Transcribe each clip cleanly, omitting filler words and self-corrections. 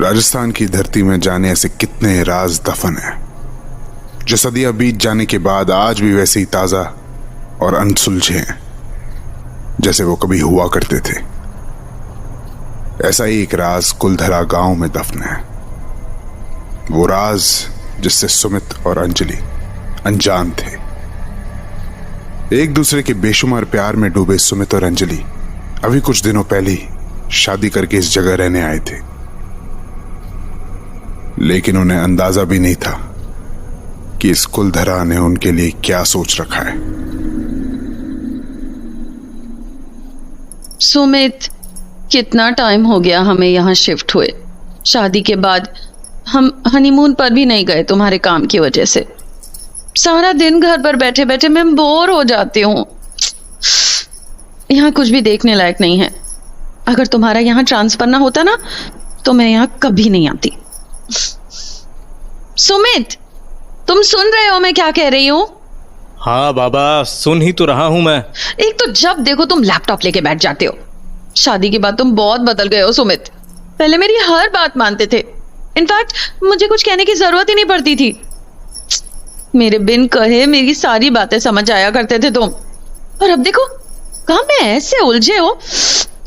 राजस्थान की धरती में जाने ऐसे कितने राज दफन हैं जो सदियां बीत जाने के बाद आज भी वैसे ही ताजा और अनसुलझे हैं जैसे वो कभी हुआ करते थे। ऐसा ही एक राज कुलधरा गांव में दफन है। वो राज जिससे सुमित और अंजलि अनजान थे। एक दूसरे के बेशुमार प्यार में डूबे सुमित और अंजलि अभी कुछ दिनों पहले ही शादी करके इस जगह रहने आए थे, लेकिन उन्हें अंदाजा भी नहीं था कि इस कुलधरा ने उनके लिए क्या सोच रखा है। सुमित, कितना टाइम हो गया हमें यहाँ शिफ्ट हुए। शादी के बाद हम हनीमून पर भी नहीं गए तुम्हारे काम की वजह से। सारा दिन घर पर बैठे बैठे मैं बोर हो जाती हूँ। यहाँ कुछ भी देखने लायक नहीं है। अगर तुम्हारा यहाँ ट्रांसफर ना होता ना तो मैं यहाँ कभी नहीं आती। सुमित, तुम सुन रहे हो मैं क्या कह रही हूँ? हाँ बाबा, सुन ही तो रहा हूं मैं। एक तो जब देखो तुम लैपटॉप लेके बैठ जाते हो। शादी के बाद तुम बहुत बदल गए हो सुमित। पहले मेरी हर बात मानते थे। इनफैक्ट मुझे कुछ कहने की जरूरत ही नहीं पड़ती थी। मेरे बिन कहे मेरी सारी बातें समझ आया करते थे तुम। और अब देखो कहां में ऐसे उलझे हो,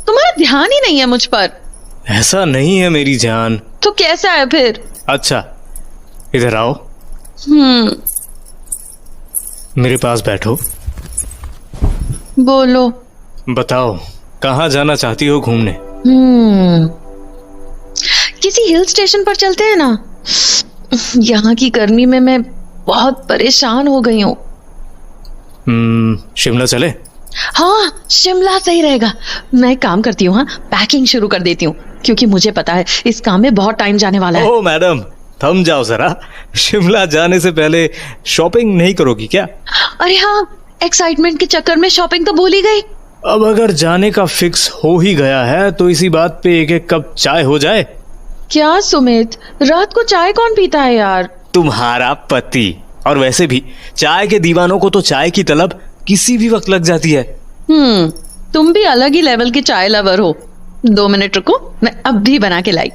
तुम्हारा ध्यान ही नहीं है मुझ पर। ऐसा नहीं है मेरी जान। तो कैसा है फिर? अच्छा, इधर आओ। मेरे पास बैठो। बोलो। बताओ, कहाँ जाना चाहती हो घूमने? किसी हिल स्टेशन पर चलते हैं ना। यहाँ की गर्मी में मैं बहुत परेशान हो गई हूँ। शिमला चले? हाँ, शिमला सही रहेगा। मैं एक काम करती हूँ, हाँ, पैकिंग शुरू कर देती हूँ, क्योंकि मुझे पता है इस काम में बहुत टाइम जाने वाला है। ओह मैडम, थम जाओ जरा। शिमला जाने से पहले शॉपिंग नहीं करोगी क्या? अरे हाँ, एक्साइटमेंट के चक्कर में शॉपिंग तो भूल ही गई। अब अगर जाने का फिक्स हो ही गया है तो इसी बात पे एक एक कप चाय हो जाए। क्या सुमित, रात को चाय कौन पीता है यार? तुम्हारा पति। और वैसे भी चाय के दीवानों को तो चाय की तलब किसी भी वक्त लग जाती है। तुम भी अलग ही लेवल के चाय लवर हो। 2 मिनट रुको, मैं अब भी बना के लाई।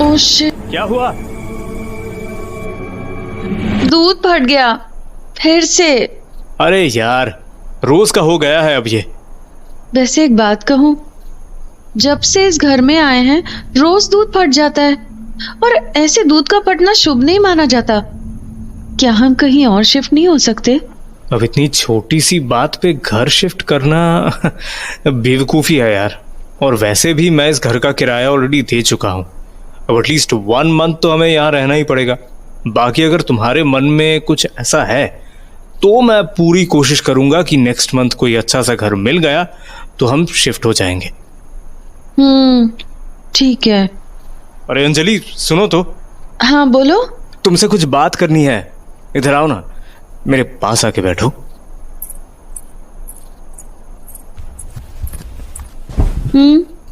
ओह शिट, क्या हुआ? दूध फट गया फिर से। अरे यार, रोज का हो गया है अब ये। वैसे एक बात कहूं, जब से इस घर में आए हैं रोज दूध फट जाता है, और ऐसे दूध का फटना शुभ नहीं माना जाता। क्या हम कहीं और शिफ्ट नहीं हो सकते? अब इतनी छोटी सी बात पे घर शिफ्ट करना बेवकूफी है यार। और वैसे भी मैं इस घर का किराया ऑलरेडी दे चुका हूँ। अब एटलीस्ट 1 मंथ तो हमें यहाँ रहना ही पड़ेगा। बाकी अगर तुम्हारे मन में कुछ ऐसा है तो मैं पूरी कोशिश करूंगा कि नेक्स्ट मंथ कोई अच्छा सा घर मिल गया तो हम शिफ्ट हो जाएंगे। ठीक है। अरे अंजलि, सुनो तो। हाँ बोलो। तुमसे कुछ बात करनी है। इधर आओ ना, मेरे पास आके बैठो।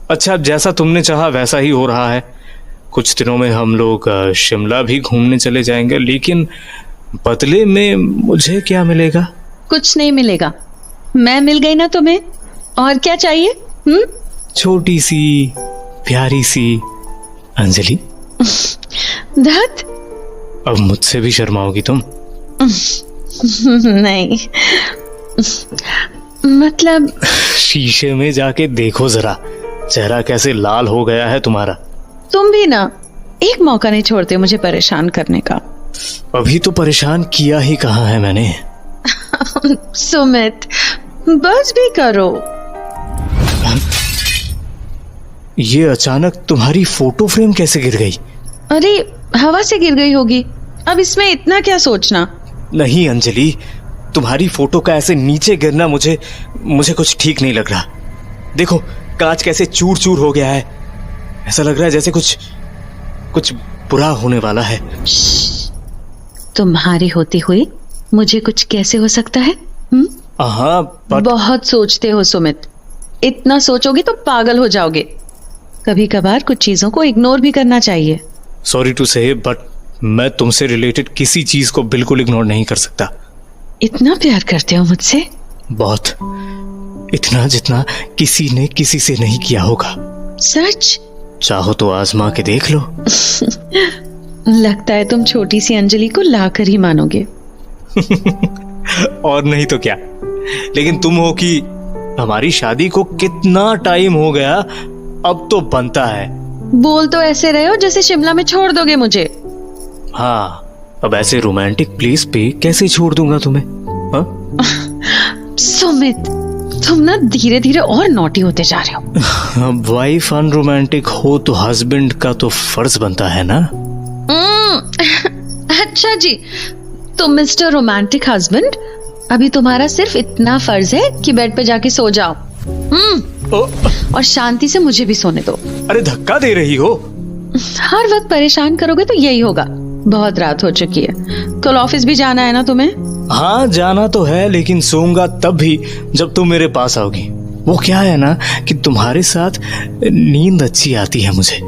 अच्छा, अब जैसा तुमने चाहा वैसा ही हो रहा है। कुछ दिनों में हम लोग शिमला भी घूमने चले जाएंगे, लेकिन बदले में मुझे क्या मिलेगा? कुछ नहीं मिलेगा। मैं मिल गई ना तुम्हें, और क्या चाहिए? छोटी सी प्यारी सी अंजलि। धत। अब मुझसे भी शर्माओगी तुम? नहीं, मतलब शीशे में जाके देखो जरा, चेहरा कैसे लाल हो गया है तुम्हारा। तुम भी ना एक मौका नहीं छोड़ते मुझे परेशान करने का। अभी तो परेशान किया ही कहाँ है मैंने। सुमित, बस भी करो। ये अचानक तुम्हारी फोटो फ्रेम कैसे गिर गई? अरे हवा से गिर गई होगी, अब इसमें इतना क्या सोचना। नहीं अंजलि, तुम्हारी फोटो का ऐसे नीचे गिरना मुझे कुछ ठीक नहीं लग रहा। देखो कांच कैसे चूर चूर हो गया है। ऐसा लग रहा है जैसे कुछ बुरा होने वाला है। तुम्हारी होती हुई मुझे कुछ कैसे हो सकता है? हाँ बट बहुत सोचते हो सुमित, इतना सोचोगे तो पागल हो जाओगे। कभी कभार कुछ चीजों को इग्नोर भी करना चाहिए। सॉरी टू से बट मैं तुमसे रिलेटेड किसी चीज को बिल्कुल इग्नोर नहीं कर सकता। इतना प्यार करते हो मुझसे? बहुत, इतना जितना किसी ने किसी से नहीं किया होगा। सच? चाहो तो आजमा के देख लो। लगता है तुम छोटी सी अंजलि को लाकर ही मानोगे। और नहीं तो क्या। लेकिन तुम हो कि हमारी शादी को कितना टाइम हो गया, अब तो बनता है। बोल तो ऐसे रहे हो जैसे शिमला में छोड़ दोगे मुझे। हाँ, अब ऐसे रोमांटिक प्लेस पे कैसे छोड़ दूंगा तुम्हें? हाँ? सुमित, तुम ना धीरे धीरे और नॉटी होते जा रहे हो। वाइफ अनरोमांटिक हो तो हस्बैंड का तो फर्ज बनता है ना। अच्छा जी, तो मिस्टर रोमांटिक हस्बैंड, अभी तुम्हारा सिर्फ इतना फर्ज है कि बेड पे जाके सो जाओ। और शांति से मुझे भी सोने दो। अरे धक्का दे रही हो। हर वक्त परेशान करोगे तो यही होगा। बहुत रात हो चुकी है, कल ऑफिस भी जाना है ना तुम्हें? हाँ जाना तो है, लेकिन सोऊंगा तब भी जब तुम मेरे पास आओगी। वो क्या है ना कि तुम्हारे साथ नींद अच्छी आती है मुझे।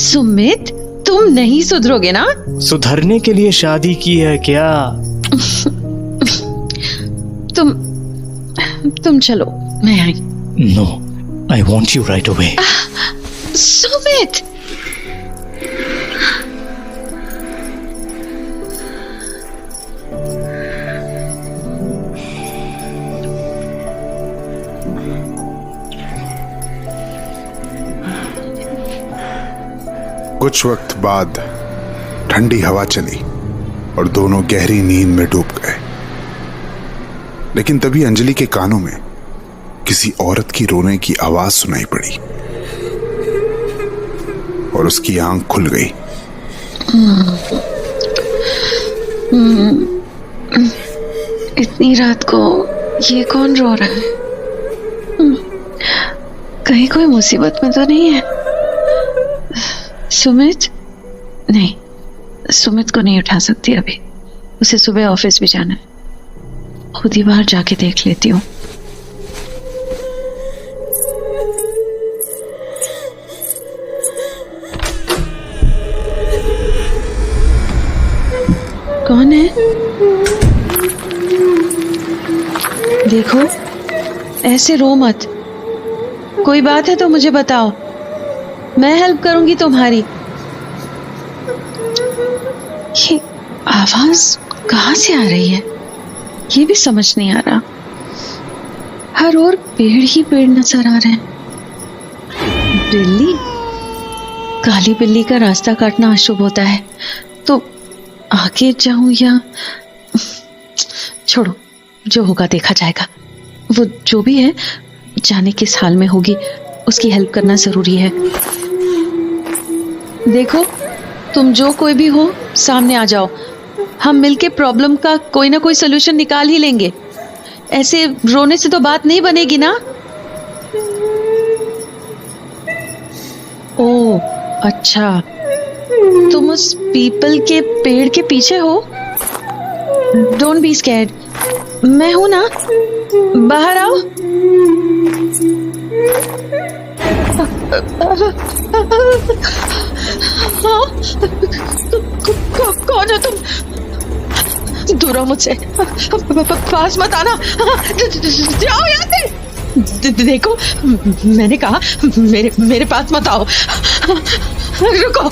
सुमित, तुम नहीं सुधरोगे ना? सुधरने के लिए शादी की है क्या? तुम चलो, मैं आई। No, I want you right away. Sumit, कुछ वक्त बाद ठंडी हवा चली और दोनों गहरी नींद में डूब गए। लेकिन तभी अंजलि के कानों में किसी औरत की रोने की आवाज सुनाई पड़ी और उसकी आंख खुल गई। इतनी रात को ये कौन रो रहा है? कहीं कोई मुसीबत में तो नहीं है? सुमित? नहीं, सुमित को नहीं उठा सकती अभी, उसे सुबह ऑफिस भी जाना है। खुद ही बाहर जाके देख लेती हूँ। कौन है? देखो, ऐसे रो मत। कोई बात है तो मुझे बताओ, मैं हेल्प करूंगी तुम्हारी। ये आवाज कहाँ से आ रही है, ये भी समझ नहीं आ रहा। हर ओर पेड़ ही पेड़ नजर आ रहे हैं। बिल्ली? काली बिल्ली का रास्ता काटना अशुभ होता है, तो आगे जाऊं या छोड़ो, जो होगा देखा जाएगा। वो जो भी है, जाने किस हाल में होगी, उसकी हेल्प करना जरूरी है। देखो, तुम जो कोई भी हो, सामने आ जाओ। हम मिलके प्रॉब्लम का कोई ना कोई सोल्यूशन निकाल ही लेंगे। ऐसे रोने से तो बात नहीं बनेगी ना। ओह अच्छा, तुम उस पीपल के पेड़ के पीछे हो? डोंट बी स्कैर्ड, मैं हूं ना, बाहर आओ। कौन हो तुम? दूर हो मुझसे, पास मत आना, जाओ यहाँ से। देखो, मैंने कहा मेरे पास मत आओ। रुको।